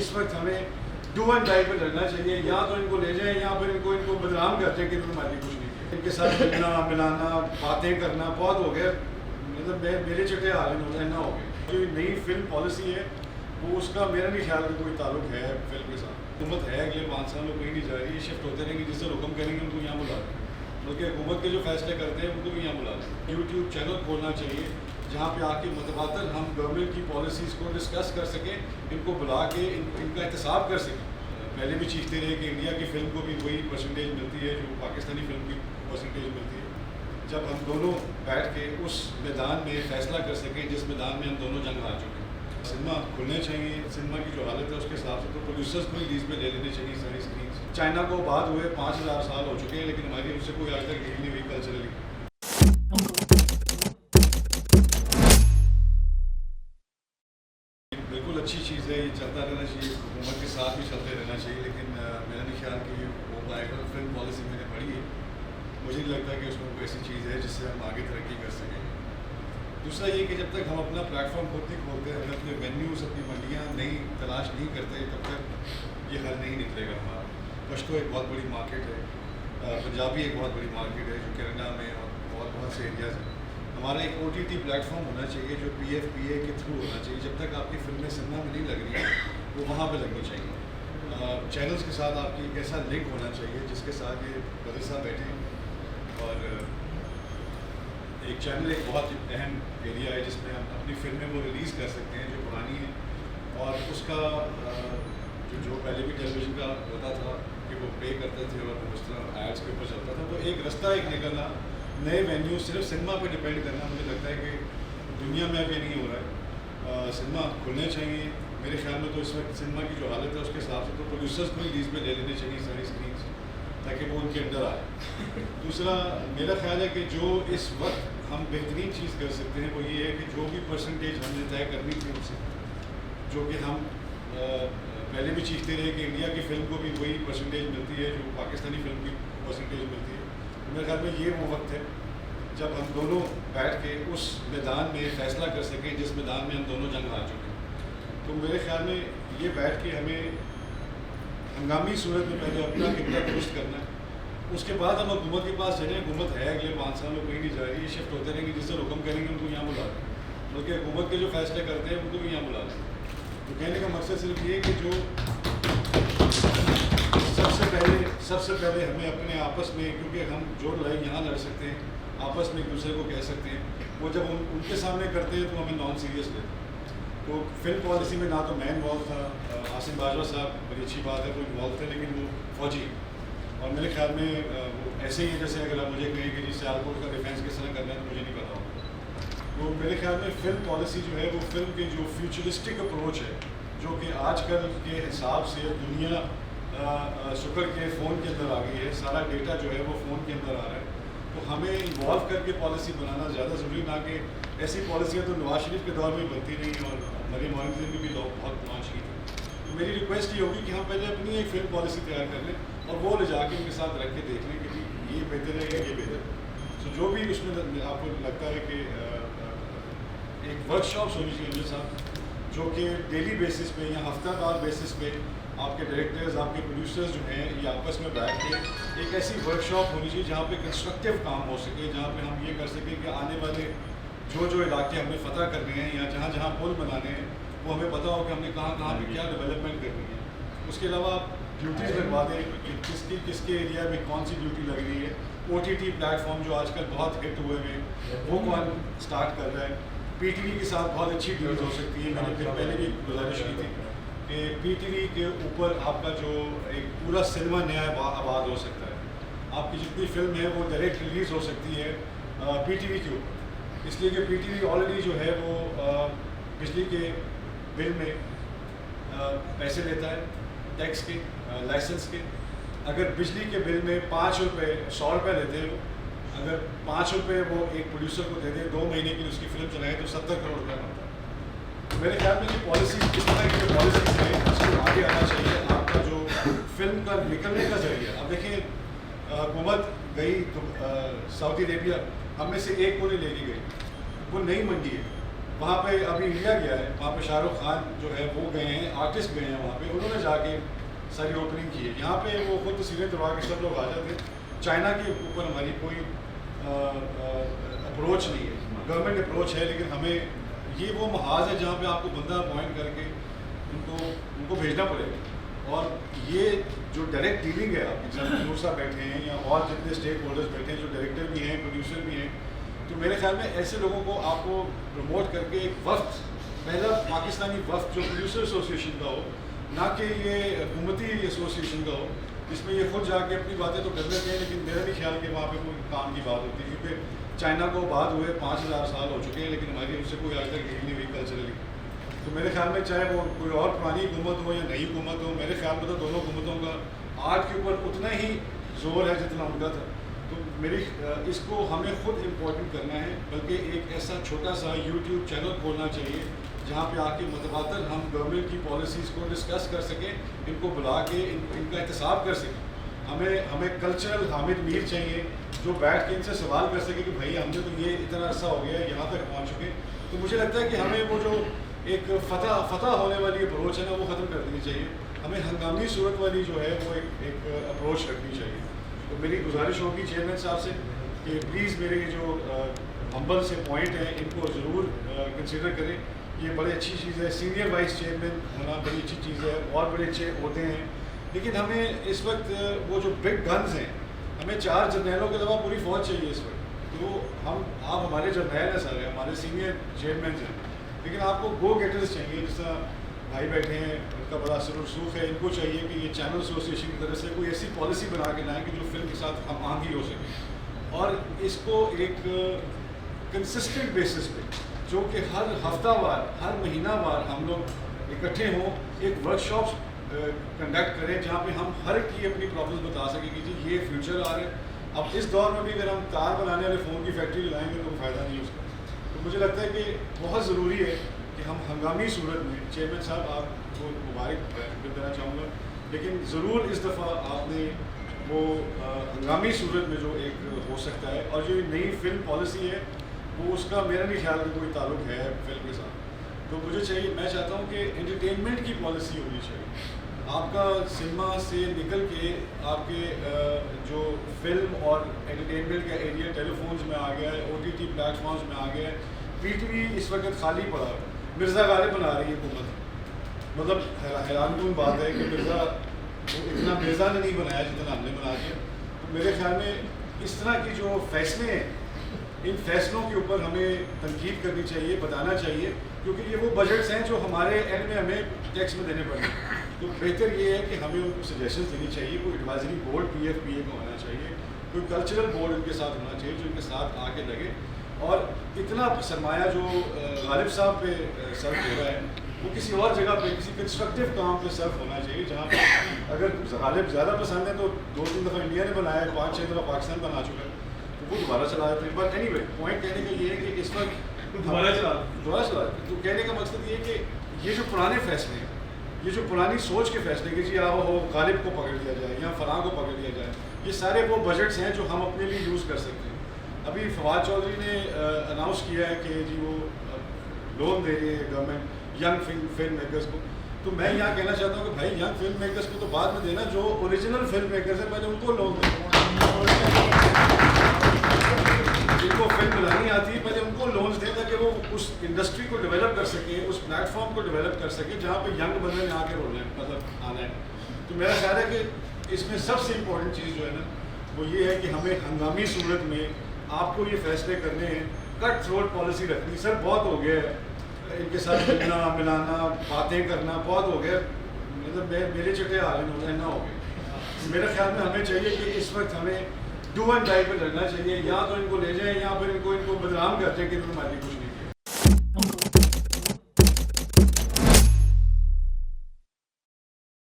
इस वक्त हमें डू एंड डाई पर लड़ना चाहिए। या तो इनको ले जाएं या फिर इनको बदनाम करते हैं कि इन्होंने हमारी कुछ नहीं किया। इनके साथ मिलना मिलाना बातें करना बहुत हो गया, मतलब मेरे चटे हाल ना हो गए। जो नई फिल्म पॉलिसी है वो उसका मेरा नहीं ख्याल कि कोई ताल्लुक है फिल्म के साथ। हुकूमत है अगले 5 साल में कहीं नहीं जा रही, ये शिफ्ट होते रहेंगे, जिससे हुक्म करेंगे उनको यहाँ बुला लें, बल्कि हुकूमत के जो फैसले करते हैं उनको भी यहाँ बुला लें। यूट्यूब चैनल खोलना चाहिए जहाँ पे आके मतबादल हम गवर्नमेंट की पॉलिसीज़ को डिस्कस कर सकें, इनको बुला के इनका एहतसाब कर सकें। पहले भी चीखते रहे कि इंडिया की फ़िल्म को भी वही परसेंटेज मिलती है जो पाकिस्तानी फ़िल्म की परसेंटेज मिलती है। जब हम दोनों बैठ के उस मैदान में फ़ैसला कर सकें जिस मैदान में हम दोनों जंग हार चुके हैं। सिनेमा खुलने चाहिए, सिनेमा की जो हालत है उसके हिसाब से तो प्रोड्यूसर्स को ही लीज पे ले लेने चाहिए सारी स्क्रीन। चाइना को बाद हुए 5000 साल हो चुके हैं, लेकिन हमारी उससे कोई आज तक डील नहीं हुई कल्चरली। बिल्कुल अच्छी चीज़ है, ये चलता रहना चाहिए, हुकूमत के साथ भी चलते रहना चाहिए, लेकिन मेरा नहीं ख्याल कि ये हो पाएगा। फिल्म पॉलिसी मैंने पढ़ी है, मुझे नहीं लगता कि उसमें कोई ऐसी चीज़ है जिससे हम आगे तरक्की कर सकेंगे। दूसरा ये कि जब तक हम अपना प्लेटफॉर्म खुद नहीं खोलते, हम अपने वेन्यूज़ अपनी मंडियाँ नई तलाश नहीं करते, तब तक ये हल नहीं निकलेगा हमारा। पश्तो एक बहुत बड़ी मार्केट है, पंजाबी एक बहुत बड़ी मार्केट है जो कनाडा में और बहुत से एरियाज़ हैं। हमारा एक OTT प्लेटफॉर्म होना चाहिए जो PFPA के थ्रू होना चाहिए। जब तक आपकी फिल्में सिनेमा में नहीं लग रही हैं वो वहाँ पर लगनी चाहिए। चैनल्स के साथ आपकी एक ऐसा लिंक होना चाहिए जिसके साथ ये बदर साहब बैठे और एक चैनल एक बहुत अहम एरिया है जिसमें हम अपनी फिल्में वो रिलीज़ कर सकते हैं जो पुरानी है, और उसका जो पहले भी टेलीविज़न का होता था कि वो पे करते थे और उस तरह एड्स के ऊपर चलता था, तो एक रास्ता एक निकलना, नए वेन्यू सिर्फ सिनेमा पे डिपेंड करना मुझे लगता है कि दुनिया में अब ये नहीं हो रहा है। सिनेमा खुलने चाहिए मेरे ख्याल में। तो इस वक्त सिनेमा की जो हालत है उसके हिसाब से तो प्रोड्यूसर्स को ही लीज पे ले लेने चाहिए सारी स्क्रीन ताकि वो उनके अंदर आए। दूसरा मेरा ख्याल है कि जो इस वक्त हम बेहतरीन चीज़ कर सकते हैं वो ये है कि जो भी परसेंटेज हमने तय करनी थी उनसे, जो कि हम पहले भी चीखते रहे कि इंडिया की फ़िल्म को भी वही परसेंटेज मिलती है जो पाकिस्तानी फ़िल्म की परसेंटेज मिलती है। तो मेरे ख्याल में ये वो वक्त है जब हम दोनों बैठ के उस मैदान में फ़ैसला कर सकें जिस मैदान में हम दोनों जंग हार चुके हैं। तो मेरे ख्याल में ये बैठ के हमें हंगामी सूरत में पहले अपना कितना दुरुस्त करना है, उसके बाद हम हुकूमत के पास चलें। हुकूमत है अगले 5 साल में कहीं नहीं जा रही, ये शिफ्ट होते रहेंगे, जिससे हुक्म करेंगे उनको यहाँ बुला लें, बल्कि हुकूमत के जो फैसले करते हैं उनको भी यहाँ बुला लें। तो कहने का मकसद सिर्फ ये कि जो सबसे पहले हमें अपने आपस में, क्योंकि हम जो लड़ाई यहाँ लड़ सकते हैं आपस में एक दूसरे को कह सकते हैं, वो जब उनके सामने करते हैं तो हमें नॉन सीरियस लेते हैं। तो फिल्म पॉलिसी में ना तो मैं इन्वॉल्व था, आसिम बाजवा साहब बड़ी अच्छी बात है वो इन्वॉल्व थे, लेकिन वो फौजी और मेरे ख्याल में वो ऐसे ही है जैसे अगर आप मुझे कहें कि जिससे सियालकोट का डिफेंस किस तरह करना है तो मुझे नहीं पता होगा। तो मेरे ख्याल में फ़िल्म पॉलिसी जो है वो फिल्म की जो फ्यूचरिस्टिक अप्रोच है, जो कि आजकल के हिसाब से दुनिया शुक्र के फ़ोन के अंदर आ गई है, सारा डेटा जो है वो फ़ोन के अंदर आ रहा है, तो हमें इन्वॉल्व करके पॉलिसी बनाना ज़्यादा ज़रूरी, ना कि ऐसी पॉलिसियाँ तो नवाज शरीफ के दौर में बनती रही और मरीम औरंगज़ेब भी बहुत लॉन्च की थी। तो मेरी रिक्वेस्ट ये होगी कि हम पहले अपनी एक फ़िल्म पॉलिसी तैयार कर लें और वो ले जाके उनके साथ रख के देख लें कि ये बेहतर है या ये बेहतर है। तो जो भी उसमें आपको लगता है कि एक वर्कशॉप्स होनी चाहिए उनके साथ, जो कि डेली बेसिस पे या हफ्तावार बेसिस पे आपके डायरेक्टर्स आपके प्रोड्यूसर्स जो हैं ये आपस में बैठ के एक ऐसी वर्कशॉप होनी चाहिए जहाँ पे कंस्ट्रक्टिव काम हो सके, जहाँ पे हम ये कर सकें कि आने वाले जो इलाके हमने फ़तह करने हैं या जहाँ जहाँ पुल बनाने हैं वो हमें पता हो कि हमने कहाँ पे क्या डेवलपमेंट करनी है। उसके अलावा ड्यूटीज़ लगवा दें कि किसके एरिया में कौन सी ड्यूटी लग रही है। OTT प्लेटफॉर्म जो आजकल बहुत हिट हुए हैं वो कौन स्टार्ट कर रहा है। PTV के साथ बहुत अच्छी डील्स हो सकती है। मैंने फिर पहले भी गुजारिश की थी कि PTV के ऊपर आपका जो एक पूरा सिनेमा नया आबाद हो सकता है। आपकी जितनी फिल्म है वो डायरेक्ट रिलीज़ हो सकती है PTV के ऊपर, इसलिए कि PTV ऑलरेडी जो है वो बिजली के बिल में पैसे लेता है टैक्स के, लाइसेंस के। अगर बिजली के बिल में 5 रुपये 100 रुपये लेते हैं, अगर 5 रुपये वो एक प्रोड्यूसर को दे दे 2 महीने की उसकी फिल्म चलाए तो 70 करोड़ रुपये बनता है। तो मेरे ख्याल में ये पॉलिसी किस तरह की पॉलिसी है उसको आगे आना चाहिए। आपका जो फिल्म का निकलने का जरिए, अब देखिए हुकूमत गई तो सऊदी अरेबिया, हम में से एक को नहीं लेके गई, वो नई मंडी है, وہاں پہ ابھی انڈیا گیا ہے, وہاں پہ شاہ رخ خان جو ہے وہ گئے ہیں, آرٹسٹ گئے ہیں وہاں پہ, انہوں نے جا کے ساری اوپننگ کی ہے. یہاں پہ وہ خود تصویریں توڑوا کے سب لوگ آ جاتے ہیں. چائنا کے اوپر ہماری کوئی اپروچ نہیں ہے, گورنمنٹ اپروچ ہے, لیکن ہمیں یہ وہ محاذ ہے جہاں پہ آپ کو بندہ اپوائنٹ کر کے ان کو بھیجنا پڑے گا. اور یہ جو ڈائریکٹ ڈیلنگ ہے, آپ کے ساتھ نور صاحب بیٹھے ہیں یا اور جتنے اسٹیک ہولڈرز بیٹھے ہیں جو ڈائریکٹر بھی ہیں, پروڈیوسر بھی ہیں, تو میرے خیال میں ایسے لوگوں کو آپ کو پروموٹ کر کے ایک وفد, پہلا پاکستانی وفد جو پروڈیوسر ایسوسیشن کا ہو, نہ کہ یہ حکومتی ایسوسیشن کا ہو, جس میں یہ خود جا کے اپنی باتیں تو کر لیتے ہیں, لیکن میرا نہیں خیال کہ وہاں پہ کوئی کام کی بات ہوتی ہے, کیونکہ چائنا کو بعد ہوئے 5000 سال ہو چکے ہیں, لیکن ہماری اس سے کوئی آج تک ڈیل نہیں ہوئی کلچرلی. تو میرے خیال میں چاہے وہ کوئی اور پرانی حکومت ہو یا نئی حکومت ہو, میرے خیال میں تو دونوں حکومتوں کا آرٹ کے اوپر اتنا ہی زور ہے جتنا ان کا تھا. تو میری اس کو ہمیں خود امپورٹنٹ کرنا ہے, بلکہ ایک ایسا چھوٹا سا یوٹیوب چینل کھولنا چاہیے جہاں پہ آ کے متبادل ہم گورنمنٹ کی پالیسیز کو ڈسکس کر سکیں, ان کو بلا کے ان کا احتساب کر سکیں. ہمیں کلچرل حامد میر چاہیے جو بیٹھ کے ان سے سوال کر سکے کہ بھائی ہم نے تو یہ اتنا عرصہ ہو گیا ہے, یہاں تک پہنچ چکے. تو مجھے لگتا ہے کہ ہمیں وہ جو ایک فتح ہونے والی اپروچ ہے نا, وہ ختم کر دینی چاہیے. ہمیں ہنگامی صورت والی جو ہے وہ ایک اپروچ رکھنی چاہیے. تو میری گزارش ہوگی چیئرمین صاحب سے کہ پلیز میرے یہ جو ہمبل سے پوائنٹ ہیں ان کو ضرور کنسیڈر کریں. یہ بڑی اچھی چیز ہے, سینئر وائس چیئرمین ہونا بڑی اچھی چیز ہے, اور بڑے اچھے ہوتے ہیں, لیکن ہمیں اس وقت وہ جو بگ گنز ہیں, ہمیں 4 جرنیلوں کے علاوہ پوری فوج چاہیے اس وقت. تو آپ ہمارے جرنیل ہیں سارے, ہمارے سینئر چیئرمینز ہیں, لیکن آپ کو گو گیٹرز چاہیے. جس طرح بھائی بیٹھے ہیں, ان کا بڑا اثر و رسوخ ہے, ان کو چاہیے کہ یہ چینل ایسوسیشن کی طرف سے کوئی ایسی پالیسی بنا کے لائیں کہ جو فلم کے ساتھ ہم آہنگی ہو سکے, اور اس کو ایک کنسسٹنٹ بیسس پہ, جو کہ ہر ہفتہ وار, ہر مہینہ وار ہم لوگ اکٹھے ہوں, ایک ورک شاپس کنڈکٹ کریں جہاں پہ ہم ہر ایک کی اپنی پرابلمس بتا سکیں کہ جی یہ فیوچر آ رہا ہے. اب اس دور میں بھی اگر ہم تار بنانے والے فون کی فیکٹری لگائیں گے تو کوئی فائدہ نہیں اس کا. تو مجھے لگتا ہے کہ بہت ضروری ہے کہ ہم ہنگامی صورت میں, چیئرمین صاحب آپ کو مبارک دینا چاہوں گا, لیکن ضرور اس دفعہ آپ نے وہ ہنگامی صورت میں جو ایک ہو سکتا ہے, اور جو نئی فلم پالیسی ہے وہ اس کا میرا نہیں خیال کہ کوئی تعلق ہے فلم کے ساتھ. تو مجھے چاہیے, میں چاہتا ہوں کہ انٹرٹینمنٹ کی پالیسی ہونی چاہیے. آپ کا سنیما سے نکل کے آپ کے جو فلم اور انٹرٹینمنٹ کا ایریا ٹیلی فونز میں آ گیا ہے, O T T platforms میں آ گیا ہے, پی ٹی وی اس وقت خالی پڑا ہے. مرزا غالب بنا رہی ہے حکومت, مطلب حیران کن بات ہے کہ مرزا اتنا مرزا نے نہیں بنایا جتنا ہم نے بنا دیا. تو میرے خیال میں اس طرح کی جو فیصلے ہیں, ان فیصلوں کے اوپر ہمیں تنقید کرنی چاہیے, بتانا چاہیے, کیونکہ یہ وہ بجٹس ہیں جو ہمارے اینڈ میں ہمیں ٹیکس میں دینے پڑیں. تو بہتر یہ ہے کہ ہمیں ان کو سجیشنز دینی چاہیے. کوئی advisory board P F P A کا ہونا چاہیے, کوئی کلچرل بورڈ ان کے ساتھ ہونا چاہیے جو ان کے ساتھ آ کے لگے. اور اتنا سرمایہ جو غالب صاحب پہ صرف ہو رہا ہے وہ کسی اور جگہ پہ, کسی کنسٹرکٹیو کام پہ صرف ہونا چاہیے, جہاں پہ اگر غالب زیادہ پسند ہے تو 2-3 دفعہ انڈیا نے بنایا ہے, 5-6 دفعہ پاکستان بنا چکا ہے, تو وہ دوبارہ چلا دیتے ہیں. بٹ اینی وے پوائنٹ کہنے کا یہ ہے کہ اس وقت دوبارہ چلا دیتے. تو کہنے کا مقصد یہ ہے کہ یہ جو پرانے فیصلے ہیں, یہ جو پرانی سوچ کے فیصلے کہ جی ہو غالب کو پکڑ لیا جائے یا فلاں کو پکڑ لیا جائے, یہ سارے وہ بجٹس ہیں جو ہم اپنے لیے یوز کر سکتے ہیں. ابھی فواد چودھری نے اناؤنس کیا ہے کہ جی وہ لون دے رہی ہے گورنمنٹ ینگ فلم میکرز کو. تو میں یہاں کہنا چاہتا ہوں کہ بھائی ینگ فلم میکرز کو تو بعد میں دینا, جو اوریجنل فلم میکرز ہیں پہلے ان کو لون دیں. جن کو فلم بنانی آتی ہے پہلے ان کو لونز دیں تاکہ وہ اس انڈسٹری کو ڈیولپ کر سکیں, اس پلیٹ فارم کو ڈیولپ کر سکیں جہاں پہ ینگ بندے آ کے رولیں, مطلب آنا ہے. تو میرا خیال ہے کہ اس میں سب سے امپورٹنٹ چیز جو ہے نا وہ یہ ہے کہ ہمیں ہنگامی صورت میں آپ کو یہ فیصلے کرنے ہیں, کٹ تھروٹ پالیسی رکھنی. سر بہت ہو گیا ہے ان کے ساتھ ملنا ملانا باتیں کرنا, بہت ہو گیا, مطلب میرے چٹے عالم ہو گئے نہ ہو گئے. میرے خیال میں ہمیں چاہیے کہ اس وقت ہمیں ڈو اینڈ ڈائی پہ لڑنا چاہیے, یا تو ان کو لے جائیں یا پھر ان کو بدنام کرتے ہیں کہ انہوں نے ہماری کچھ نہیں.